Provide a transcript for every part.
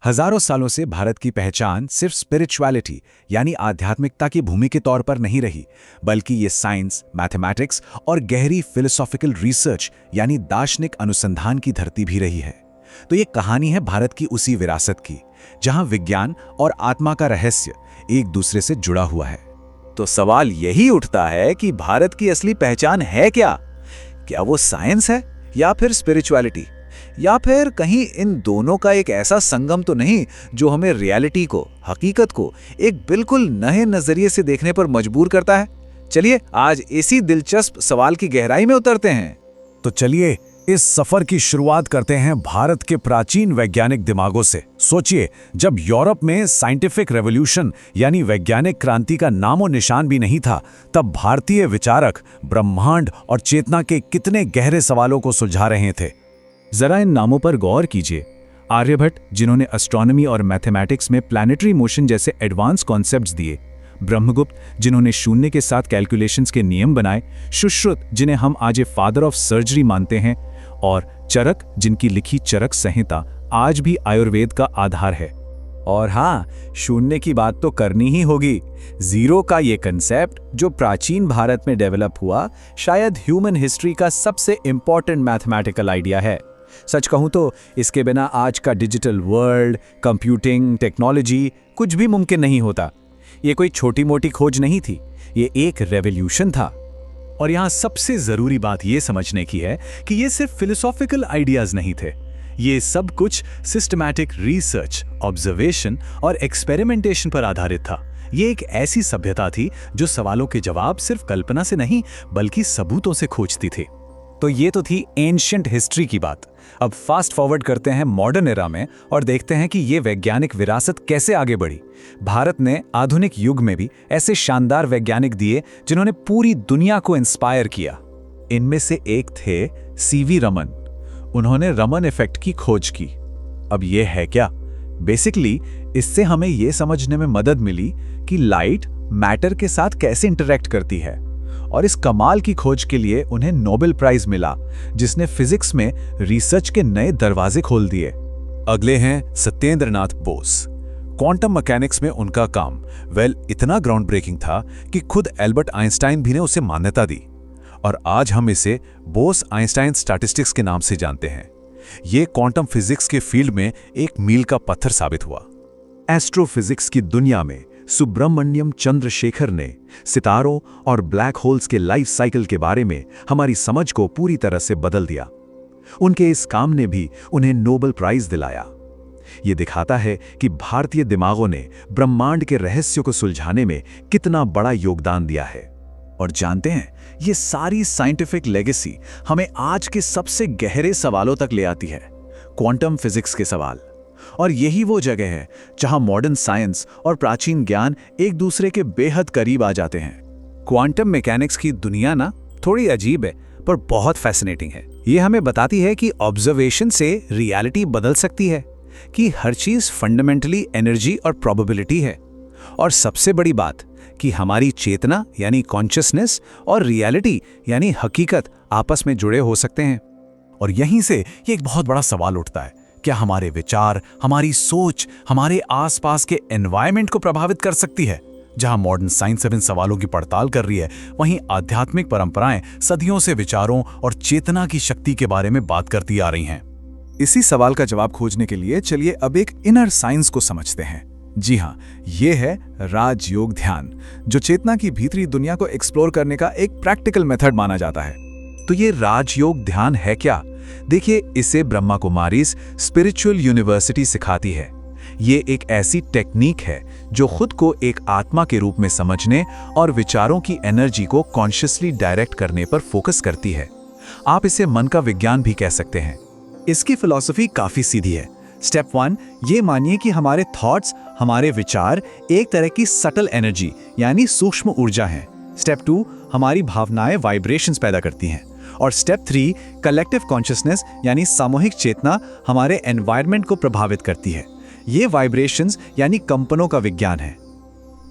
हजारों सालों से भारत की पहचान सिर्फ स्पिरिचुअलिटी यानी आध्यात्मिकता की भूमि के तौर पर नहीं रही, बल्कि ये साइंस, मैथमेटिक्स और गहरी फिलोसॉफिकल रिसर्च यानी दार्शनिक अनुसंधान की धरती भी रही है। तो ये कहानी है भारत की उसी विरासत की, जहां विज्ञान और आत्मा का रहस्य एक दूसरे से जुड़ा हुआ है। तो सवाल यही उठता है कि भारत की असली पहचान है क्या? क्या वो साइंस है या फिर स्पिरिचुअलिटी, या फिर कहीं इन दोनों का एक ऐसा संगम तो नहीं जो हमें रियलिटी को, हकीकत को एक बिल्कुल नए नजरिए से देखने पर मजबूर करता है? चलिए आज इसी दिलचस्प सवाल की गहराई में उतरते हैं। तो चलिए इस सफर की शुरुआत करते हैं भारत के प्राचीन वैज्ञानिक दिमागों से। सोचिए, जब यूरोप में साइंटिफिक रेवोल्यूशन यानी वैज्ञानिक क्रांति का नामो निशान भी नहीं था, तब भारतीय विचारक ब्रह्मांड और चेतना के कितने गहरे सवालों को सुलझा रहे थे। जरा इन नामों पर गौर कीजिए। आर्यभट्ट, जिन्होंने एस्ट्रोनॉमी और मैथमेटिक्स में प्लैनेटरी मोशन जैसे एडवांस कॉन्सेप्ट्स दिए। ब्रह्मगुप्त, जिन्होंने शून्य के साथ कैलकुलेशंस के नियम बनाए। सुश्रुत, जिन्हें हम आज ए फादर ऑफ सर्जरी मानते हैं। और चरक, जिनकी लिखी चरक संहिता आज भी आयुर्वेद का आधार है। और हाँ, शून्य की बात तो करनी ही होगी। जीरो का ये कंसेप्ट जो प्राचीन भारत में डेवलप हुआ, शायद ह्यूमन हिस्ट्री का सबसे इंपॉर्टेंट मैथमेटिकल आइडिया है। सच कहूं तो इसके बिना आज का डिजिटल वर्ल्ड, कंप्यूटिंग, टेक्नोलॉजी कुछ भी मुमकिन नहीं होता। ये कोई छोटी मोटी खोज नहीं थी, ये एक रेवोल्यूशन था। और यहाँ सबसे जरूरी बात ये समझने की है कि ये सिर्फ फिलोसॉफिकल आइडियाज नहीं थे। ये सब कुछ सिस्टमैटिक रिसर्च, ऑब्जर्वेशन और एक्सपेरिमेंटेशन पर आधारित था। ये एक ऐसी सभ्यता थी जो सवालों के जवाब सिर्फ कल्पना से नहीं बल्कि सबूतों से खोजती थी। तो ये तो थी एंशिएंट हिस्ट्री की बात। अब फास्ट फॉरवर्ड करते हैं मॉडर्न एरा में और देखते हैं कि ये वैज्ञानिक विरासत कैसे आगे बढ़ी। भारत ने आधुनिक युग में भी ऐसे शानदार वैज्ञानिक दिए जिन्होंने पूरी दुनिया को इंस्पायर किया। इनमें से एक थे सीवी रमन। उन्होंने रमन इफेक्ट की खोज की। अब ये है क्या? बेसिकली इससे हमें यह समझने में मदद मिली कि लाइट मैटर के साथ कैसे इंटरैक्ट करती है। और इस कमाल की खोज के लिए उन्हें नोबेल प्राइज मिला, जिसने फिजिक्स में रिसर्च के नए दरवाजे खोल दिए। अगले हैं सत्येंद्र नाथ बोस। क्वांटम मैकेनिक्स में उनका काम इतना ग्राउंड ब्रेकिंग था कि खुद एल्बर्ट आइंस्टाइन भी ने उसे मान्यता दी। और आज हम इसे बोस आइंस्टाइन स्टैटिस्टिक्स के नाम से जानते हैं। ये क्वांटम फिजिक्स के फील्ड में एक मील का पत्थर साबित हुआ। एस्ट्रोफिजिक्स की दुनिया में सुब्रमण्यम चंद्रशेखर ने सितारों और ब्लैक होल्स के लाइफ साइकिल के बारे में हमारी समझ को पूरी तरह से बदल दिया। उनके इस काम ने भी उन्हें नोबेल प्राइज दिलाया। यह दिखाता है कि भारतीय दिमागों ने ब्रह्मांड के रहस्य को सुलझाने में कितना बड़ा योगदान दिया है। और जानते हैं, ये सारी साइंटिफिक लेगेसी हमें आज के सबसे गहरे सवालों तक ले आती है, क्वांटम फिजिक्स के सवाल। और यही वो जगह है जहां मॉडर्न साइंस और प्राचीन ज्ञान एक दूसरे के बेहद करीब आ जाते हैं। क्वांटम मैकेनिक्स की दुनिया ना थोड़ी अजीब है पर बहुत फैसिनेटिंग है। ये हमें बताती है कि ऑब्जर्वेशन से रियलिटी बदल सकती है, कि हर चीज फंडामेंटली एनर्जी और प्रोबेबिलिटी है। और सबसे बड़ी बात कि हमारी चेतना यानी कॉन्शियसनेस और रियलिटी यानी हकीकत आपस में जुड़े हो सकते हैं। और यहीं से ये एक बहुत बड़ा सवाल उठता है, क्या हमारे विचार, हमारी सोच हमारे आसपास के एनवायरनमेंट को प्रभावित कर सकती है? जहां मॉडर्न साइंस इन सवालों की पड़ताल कर रही है, वहीं आध्यात्मिक परंपराएं सदियों से विचारों और चेतना की शक्ति के बारे में बात करती आ रही हैं। इसी सवाल का जवाब खोजने के लिए चलिए अब एक इनर साइंस को समझते हैं। जी हाँ, ये है राजयोग ध्यान, जो चेतना की भीतरी दुनिया को एक्सप्लोर करने का एक प्रैक्टिकल मेथड माना जाता है। तो ये राजयोग ध्यान है क्या? देखिए, इसे ब्रह्मा कुमारीज स्पिरिचुअल यूनिवर्सिटी सिखाती है। ये एक ऐसी टेक्निक है जो खुद को एक आत्मा के रूप में समझने और विचारों की एनर्जी को कॉन्शियसली डायरेक्ट करने पर फोकस करती है। आप इसे मन का विज्ञान भी कह सकते हैं। इसकी फिलॉसफी काफी सीधी है। स्टेप 1, ये मानिए कि हमारे थॉट्स, हमारे विचार एक तरह की सटल एनर्जी यानी सूक्ष्म ऊर्जा हैं। स्टेप 2, हमारी भावनाएं वाइब्रेशंस पैदा करती हैं। और स्टेप 3, कलेक्टिव कॉन्शियसनेस यानी सामूहिक चेतना हमारे एनवायरनमेंट को प्रभावित करती है। ये वाइब्रेशंस यानी कंपनों का विज्ञान है।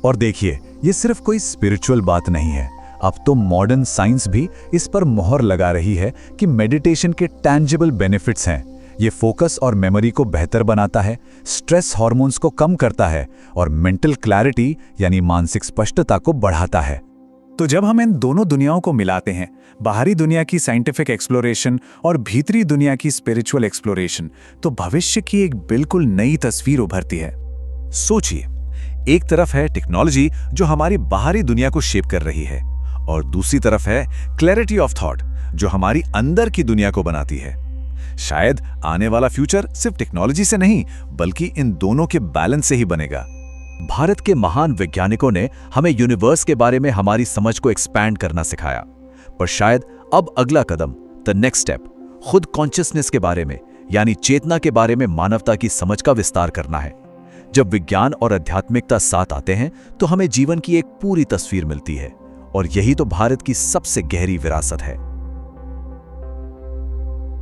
और देखिए, ये सिर्फ कोई स्पिरिचुअल बात नहीं है। अब तो मॉडर्न साइंस भी इस पर मोहर लगा रही है कि मेडिटेशन के टैंजिबल बेनिफिट्स हैं। ये फोकस और मेमोरी को बेहतर बनाता है, स्ट्रेस हार्मोन्स को कम करता है और मेंटल क्लैरिटी यानी मानसिक स्पष्टता को बढ़ाता है। तो जब हम इन दोनों दुनियाओं को मिलाते हैं, बाहरी दुनिया की साइंटिफिक एक्सप्लोरेशन और भीतरी दुनिया की स्पिरिचुअल एक्सप्लोरेशन, तो भविष्य की एक बिल्कुल नई तस्वीर उभरती है। सोचिए, एक तरफ है टेक्नोलॉजी जो हमारी बाहरी दुनिया को शेप कर रही है, और दूसरी तरफ है क्लैरिटी ऑफ थॉट जो हमारी अंदर की दुनिया को बनाती है। शायद आने वाला फ्यूचर सिर्फ टेक्नोलॉजी से नहीं, बल्कि इन दोनों के बैलेंस से ही बनेगा। भारत के महान वैज्ञानिकों ने हमें यूनिवर्स के बारे में हमारी समझ को एक्सपैंड करना सिखाया, पर शायद अब अगला कदम, द नेक्स्ट स्टेप, खुद कॉन्शियसनेस के बारे में यानी चेतना के बारे में मानवता की समझ का विस्तार करना है। जब विज्ञान और आध्यात्मिकता साथ आते हैं तो हमें जीवन की एक पूरी तस्वीर मिलती है, और यही तो भारत की सबसे गहरी विरासत है।